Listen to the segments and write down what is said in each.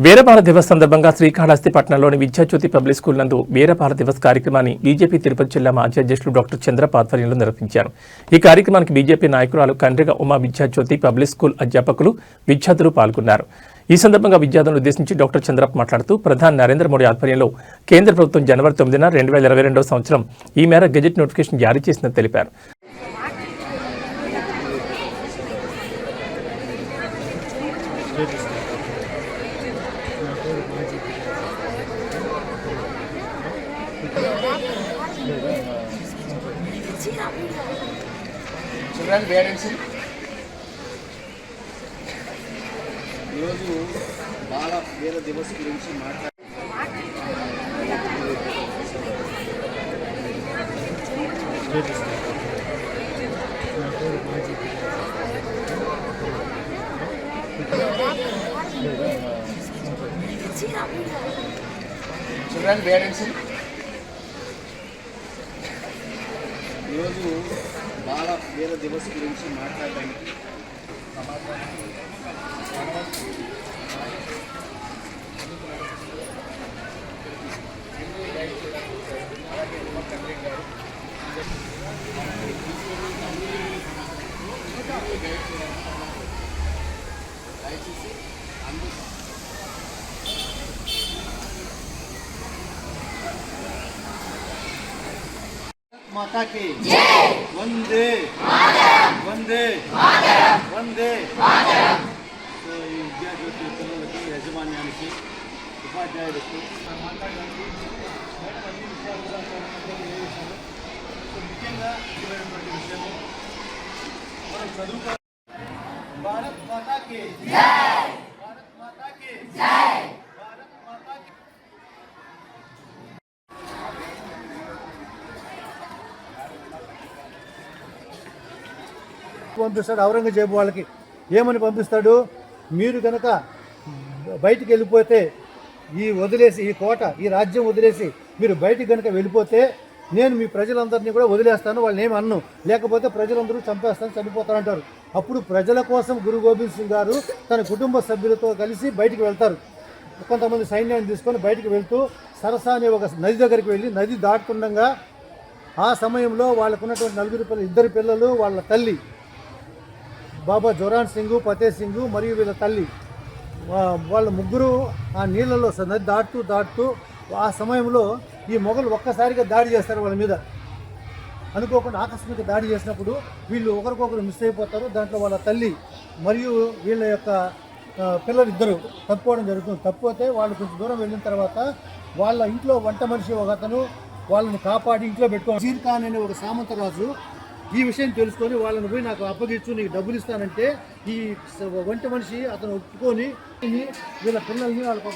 వీరబాల దివస్ సందర్భంగా శ్రీకాళహస్తి పట్టణంలోని Vidyajyothi public school నందు వీరబాల దివస్ కార్యక్రమాన్ని బీజేపీ తిరుపతి జిల్లా మాజీ అధ్యక్షులు డాక్టర్ చంద్రప్ప ఆధ్వర్యంలో నిర్వహించారు. ఈ కార్యక్రమానికి బీజేపీ నాయకురాలు కండ్రిగ ఉమా విద్యాజ్యోతి పబ్లిక్ స్కూల్ అధ్యాపకులు విద్యార్థులు పాల్గొన్నారు. ఈ సందర్భంగా విద్యార్థులను ఉద్దేశించి డాక్టర్ చంద్రప్ప మాట్లాడుతూ ప్రధాని నరేంద్ర మోడీ ఆధ్వర్యంలో కేంద్ర ప్రభుత్వం జనవరి 9న 2022 సంవత్సరం ఈ మేర గెజెట్ నోటిఫికేషన్ జారీ చేసిందని తెలిపారు. చిల్డ్రన్ పేరెంట్స్ ఈరోజు బాల వీర దివస్ గురించి చిల్డ్రన్ పేరెంట్స్ ఈరోజు బాల వీర దివస్ గురించి మాట్లాడడానికి माता की वंदे वंदे वंदे సో ఈ విద్యాజ్యోతి పిల్లలకి యజమాన్యానికి ఉపాధ్యాయులకు మాట్లాడడానికి అన్ని విషయాలు ముఖ్యంగా ఇటువంటి విషయము మనం చదువుకో. భారత్ మాతాకి జై, భారత్ మాతాకి జై, భారత్ మాతాకి. పంపిస్తాడు ఔరంగజేబు వాళ్ళకి ఏమని పంపిస్తాడు, మీరు కనుక బయటికి వెళ్ళిపోతే ఈ వదిలేసి ఈ కోట ఈ రాజ్యం వదిలేసి మీరు బయటికి కనుక వెళ్ళిపోతే నేను మీ ప్రజలందరినీ కూడా వదిలేస్తాను, వాళ్ళని ఏమి అన్ను, లేకపోతే ప్రజలందరూ చంపేస్తాను చనిపోతారంటారు. అప్పుడు ప్రజల కోసం గురు గోబింద్ సింగ్ గారు తన కుటుంబ సభ్యులతో కలిసి బయటికి వెళ్తారు. కొంతమంది సైన్యాన్ని తీసుకొని బయటికి వెళ్తూ సరసా అనే ఒక నది దగ్గరికి వెళ్ళి నది దాటుతుండగా ఆ సమయంలో వాళ్ళకున్నటువంటి ఇద్దరు పిల్లలు వాళ్ళ తల్లి బాబా జోరాన్ సింగ్, ఫతే సింగ్ మరియు వీళ్ళ తల్లి వాళ్ళ ముగ్గురు ఆ నీళ్ళలో నది దాటుతూ ఆ సమయంలో ఈ మొఘలు ఒక్కసారిగా దాడి చేస్తారు వాళ్ళ మీద. అనుకోకుండా ఆకస్మిక దాడి చేసినప్పుడు వీళ్ళు ఒకరికొకరు మిస్ అయిపోతారు. దాంట్లో వాళ్ళ తల్లి మరియు వీళ్ళ యొక్క పిల్లలు ఇద్దరు తప్పుకోవడం జరుగుతుంది. తప్పిపోతే వాళ్ళు కొంచెం దూరం వెళ్ళిన తర్వాత వాళ్ళ ఇంట్లో వంట మనిషి ఒక అతను వాళ్ళని కాపాడి ఇంట్లో పెట్టుకోవాలి. వజీర్ ఖాన్ అనే ఒక సామంతరాజు ఈ విషయం తెలుసుకొని వాళ్ళని పోయి నాకు అప్పగించు, నీకు డబ్బులు ఇస్తానంటే ఈ వంట మనిషి అతను ఒప్పుకొని వీళ్ళ పిల్లల్ని వాళ్ళకి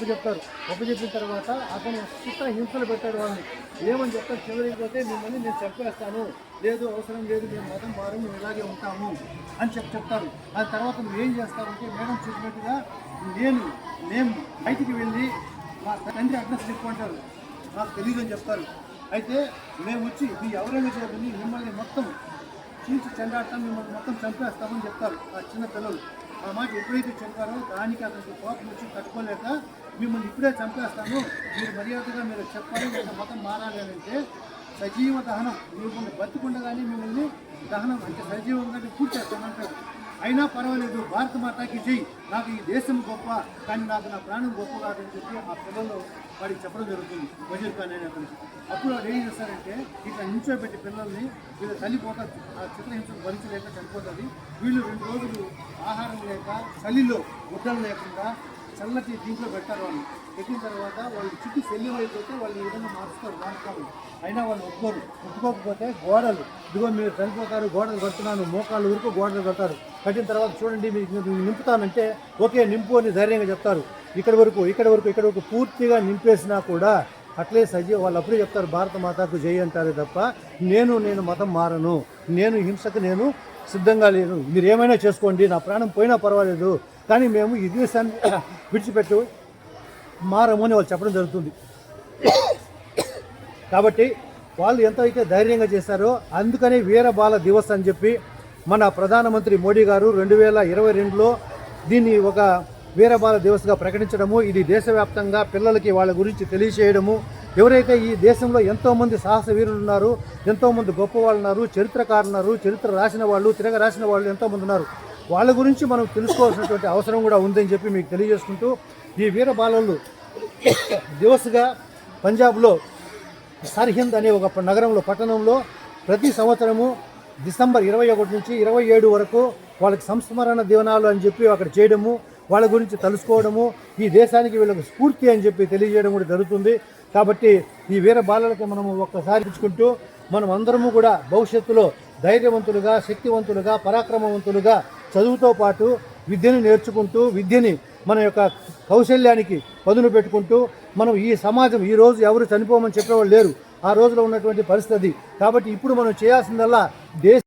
అప్పచెప్పిన తర్వాత అతను చిత్ర హింసలు పెట్టాడు వాళ్ళని. ఏమని చెప్తారు, చివరిపోతే మిమ్మల్ని నేను చంపేస్తాను, లేదు అవసరం లేదు, మేము మతం మారం మేము ఇలాగే ఉంటాము అని చెప్తారు. ఆ తర్వాత నువ్వు ఏం చేస్తావంటే మేడం చెప్పినట్టుగా మేము బయటికి వెళ్ళి మా తండ్రి అడ్రస్ చెప్పుకుంటారు, నాకు తెలియదు అని చెప్తారు. అయితే మేము వచ్చి ఈ ఔరంగజేబుని మిమ్మల్ని మొత్తం చీల్చి చెండాడతాం, మిమ్మల్ని మొత్తం చంపేస్తామని చెప్తారు ఆ చిన్న పిల్లలు. ఆ మాట ఎప్పుడైతే చెప్పారో దానికి అతనికి కోపం వచ్చి తట్టుకోలేక మిమ్మల్ని ఇప్పుడే చంపేస్తాను, మీరు మర్యాదగా మీరు చెప్పాలి, మీరు మతం మారాలి అని అంటే సజీవ దహనం, మిమ్మల్ని బతికుండగానే మిమ్మల్ని దహనం అంటే సజీవంగా పూర్తి చేస్తానంటారు. అయినా పర్వాలేదు, భారత మాతాకి జై, నాకు ఈ దేశం గొప్ప కానీ నాకు నా ప్రాణం గొప్ప కాదని చెప్పి ఆ పిల్లలు వాడికి చెప్పడం జరుగుతుంది వజీర్ ఖాన్ అనే అతనికి. అప్పుడు వాడు ఏం చేస్తారంటే ఇట్లా నించోబెట్టి పిల్లల్ని వీళ్ళు చనిపోతారు, ఆ చిత్రహింసను భరించలేక చనిపోతుంది. వీళ్ళు 2 రోజులు ఆహారం లేక చలిలో గుడ్డలు లేకుండా చల్లటి దీంట్లో పెట్టారు. వాళ్ళు పెట్టిన తర్వాత వాళ్ళు చుట్టూ శల్యమైపోతే వాళ్ళు ఈ విధంగా మార్చుతారు వాడకాలు. అయినా వాళ్ళు ఒప్పుకోకపోతే గోడలు, ఇదిగో మీరు చనిపోతారు, గోడలు కడుతున్నాను, మోకాళ్ళు వరకు గోడలు కడతారు. కట్టిన తర్వాత చూడండి మీకు నింపుతానంటే ఓకే నింపు అని ధైర్యంగా చెప్తారు. ఇక్కడ వరకు పూర్తిగా నింపేసినా కూడా అట్లే వాళ్ళు అప్పుడే చెప్తారు భారత మాతాకు జై అంటారే తప్ప నేను మతం మారను, నేను హింసకు నేను సిద్ధంగా లేను, మీరు ఏమైనా చేసుకోండి, నా ప్రాణం పోయినా పర్వాలేదు, కానీ మేము ఈ దేశాన్ని విడిచిపెట్టు మారము అని వాళ్ళు చెప్పడం జరుగుతుంది. కాబట్టి వాళ్ళు ఎంతైతే ధైర్యంగా చేశారో అందుకనే వీరబాల దివస్ అని చెప్పి మన ప్రధానమంత్రి మోడీ గారు 2022లో దీన్ని ఒక వీరబాల దివస్గా ప్రకటించడము, ఇది దేశవ్యాప్తంగా పిల్లలకి వాళ్ళ గురించి తెలియచేయడము. ఎవరైతే ఈ దేశంలో ఎంతోమంది సాహస వీరులు ఉన్నారు, ఎంతోమంది గొప్ప వాళ్ళు ఉన్నారు, చరిత్రకారులు ఉన్నారు, చరిత్ర రాసిన వాళ్ళు, తిరగ రాసిన వాళ్ళు ఎంతోమంది ఉన్నారు. వాళ్ళ గురించి మనం తెలుసుకోవాల్సినటువంటి అవసరం కూడా ఉందని చెప్పి మీకు తెలియజేసుకుంటూ, ఈ వీరబాలలు దివస్గా పంజాబ్లో సర్హింద్ అనే ఒక నగరంలో, పట్టణంలో ప్రతి సంవత్సరము డిసెంబర్ 21 నుంచి 27 వరకు వాళ్ళకి సంస్మరణ దివనాలు అని చెప్పి అక్కడ చేయడము, వాళ్ళ గురించి తెలుసుకోవడము, ఈ దేశానికి వీళ్ళకి స్ఫూర్తి అని చెప్పి తెలియజేయడం కూడా జరుగుతుంది. కాబట్టి ఈ వీర బాలలకి మనము ఒక్కసారి ఇచ్చుకుంటూ మనం అందరము కూడా భవిష్యత్తులో ధైర్యవంతులుగా, శక్తివంతులుగా, పరాక్రమవంతులుగా చదువుతో పాటు విద్యను నేర్చుకుంటూ, విద్యని మన యొక్క కౌశల్యానికి పదును పెట్టుకుంటూ మనం ఈ సమాజం, ఈ రోజు ఎవరు చనిపోమని చెప్పేవాళ్ళు లేరు, ఆ రోజులో ఉన్నటువంటి పరిస్థితి. కాబట్టి ఇప్పుడు మనం చేయాల్సిందల్లా దేశ